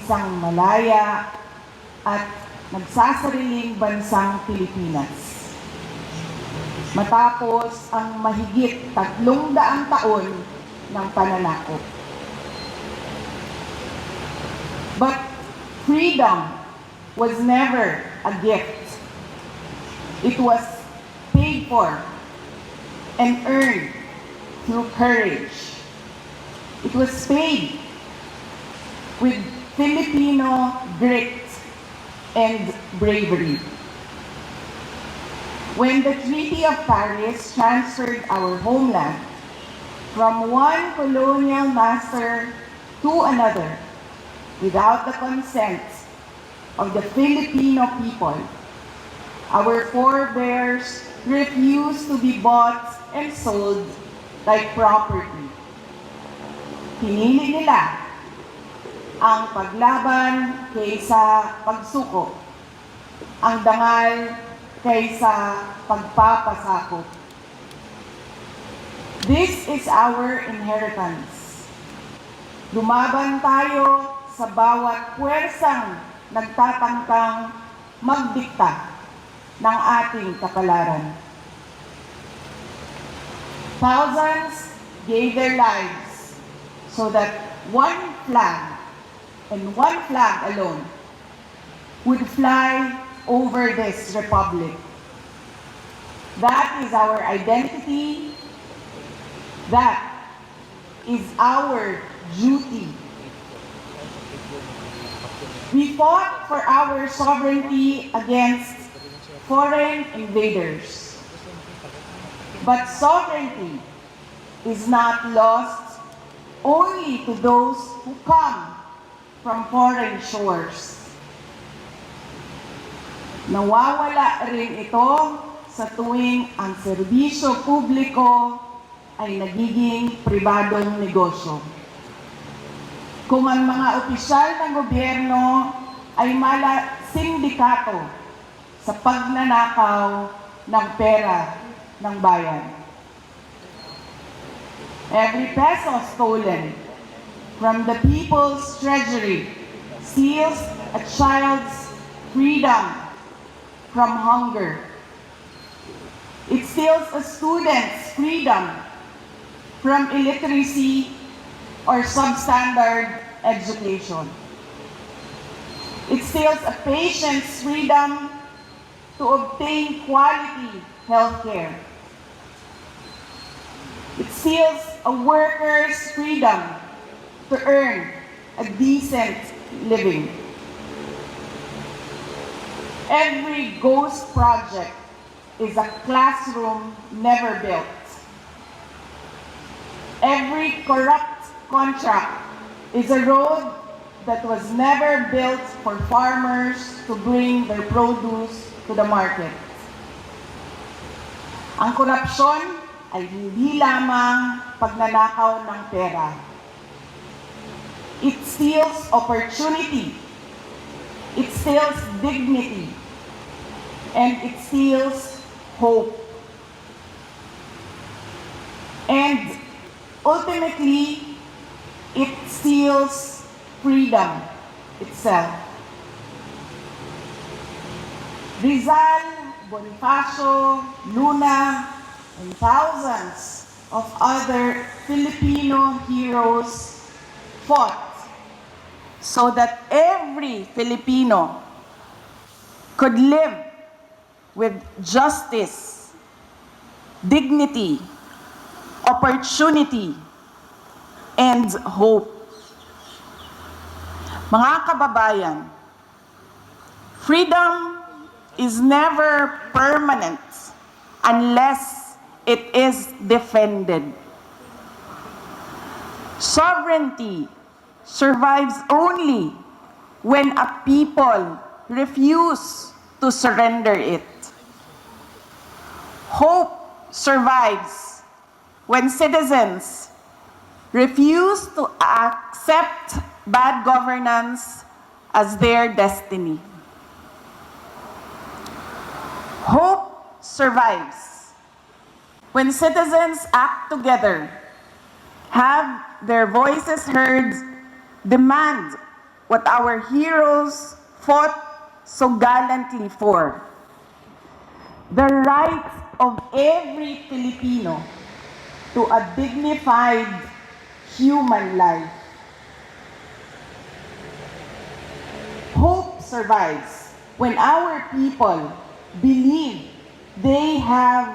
isang malaya at nagsasariling bansang Pilipinas. Matapos ang mahigit 300 taon ng pananakop. But freedom was never a gift. It was paid for and earned through courage. It was paid with Filipino grit and bravery. When the Treaty of Paris transferred our homeland from one colonial master to another without the consent of the Filipino people, our forebears refused to be bought and sold like property. Pinili nila ang paglaban kaysa pagsuko, ang dangal kaysa pagpapasakop. This is our inheritance. Lumaban tayo sa bawat puwersang nagtatangkang magdikta ng ating kapalaran. Thousands gave their lives so that one flag and one flag alone would fly over this republic. That is our identity. That is our duty. We fought for our sovereignty against foreign invaders. But sovereignty is not lost only to those who come from foreign shores. Nawawala rin ito sa tuwing ang serbisyo publiko ay nagiging pribadong negosyo. Kung ang mga opisyal ng gobyerno ay mala sindikato sa pagnanakaw ng pera ng bayan. Every peso stolen from the people's treasury steals a child's freedom from hunger. It steals a student's freedom from illiteracy or substandard education. It steals a patient's freedom to obtain quality health care. It steals a worker's freedom to earn a decent living. Every ghost project is a classroom never built. Every corrupt contract is a road that was never built for farmers to bring their produce to the market. Ang korupsyon ay hindi lamang pagnanakaw ng pera. It steals opportunity. It steals dignity. And it steals hope. And ultimately, it steals freedom itself. Rizal, Bonifacio, Luna, and thousands of other Filipino heroes fought so that every Filipino could live with justice, dignity, opportunity, and hope. Mga kababayan, freedom is never permanent unless it is defended. Sovereignty survives only when a people refuse to surrender it. Hope survives when citizens refuse to accept bad governance as their destiny. Hope survives when citizens act together, have their voices heard, demand what our heroes fought so gallantly for. The rights of every Filipino to a dignified human life. Hope survives when our people believe they have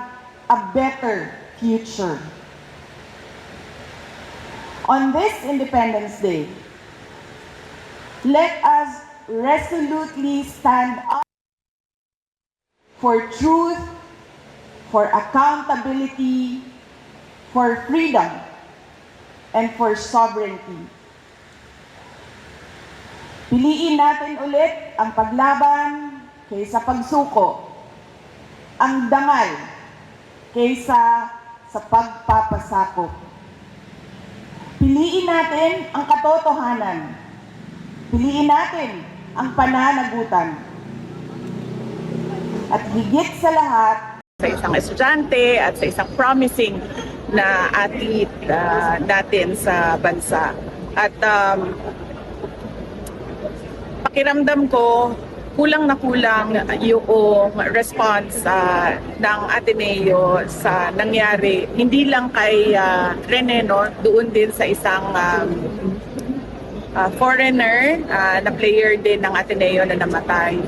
a better future. On this Independence Day, let us resolutely stand up for truth, for accountability, for freedom, and for sovereignty. Piliin natin ulit ang paglaban kaysa pagsuko, ang dangal kaysa sa pagpapasakop. Piliin natin ang katotohanan. Piliin natin ang pananagutan. At higit sa lahat, sa isang estudyante at sa isang promising na athlete natin sa bansa. At pakiramdam ko, kulang na kulang yung response ng Ateneo sa nangyari. Hindi lang kay Rene, no? Doon din sa isang foreigner na player din ng Ateneo na namatay.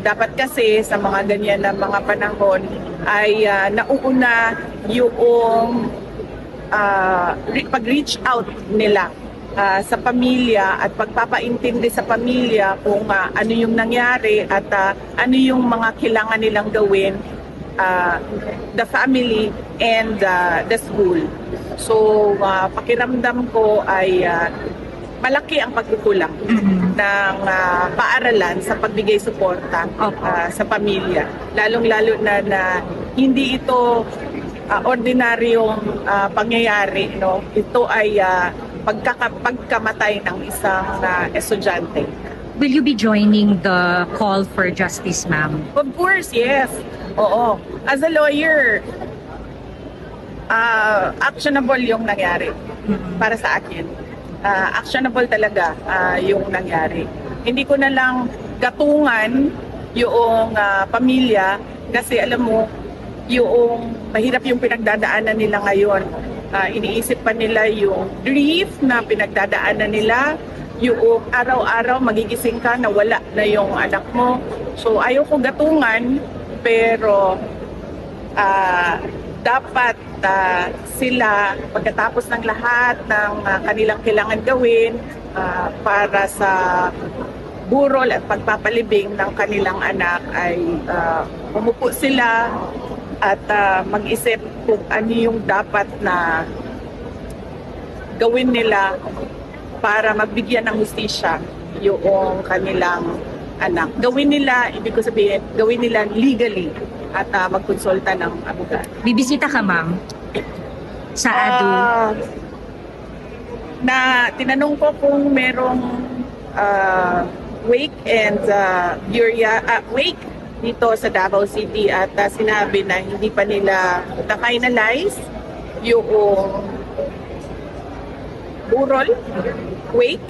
Dapat kasi sa mga ganyan na mga panahon ay nauuna yung pag-reach out nila sa pamilya at pagpapaintindi sa pamilya kung ano yung nangyari at ano yung mga kailangan nilang gawin, the family and the school. So pakiramdam ko ay malaki ang pagkukulang ng paaralan sa pagbigay suporta sa pamilya. Lalong-lalo na hindi ito ordinaryong pangyayari, no? Ito ay pagkamatay ng isang estudyante. Will you be joining the call for justice, ma'am? Of course, yes. Oo. As a lawyer, actionable yung nangyari para sa akin. Actionable talaga yung nangyari. Hindi ko na lang gatungan yung pamilya kasi alam mo, yung mahirap yung pinagdadaanan nila ngayon. Iniisip pa nila yung grief na pinagdadaanan nila, yung araw-araw magigising ka na wala na yung anak mo. So ayaw ko gatungan, pero dapat sila pagkatapos ng lahat ng kanilang kailangan gawin para sa burol at pagpapalibing ng kanilang anak ay umupo sila at mag-isip kung ano yung dapat na gawin nila para magbigyan ng hustisya yung kanilang anak. Gawin nila, ibig ko sabihin, gawin nila legally at magkonsulta ng abogado. Bibisita ka, ma'am? Sa ADU? Na tinanong ko kung merong wake and wake dito sa Davao City at sinabi na hindi pa nila na-finalize yung burol wake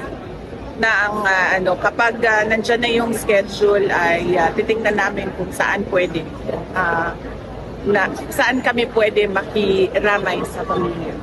na ang kapag nandyan na yung schedule ay titingnan namin kung saan pwede saan kami pwede makiramay sa pamilya.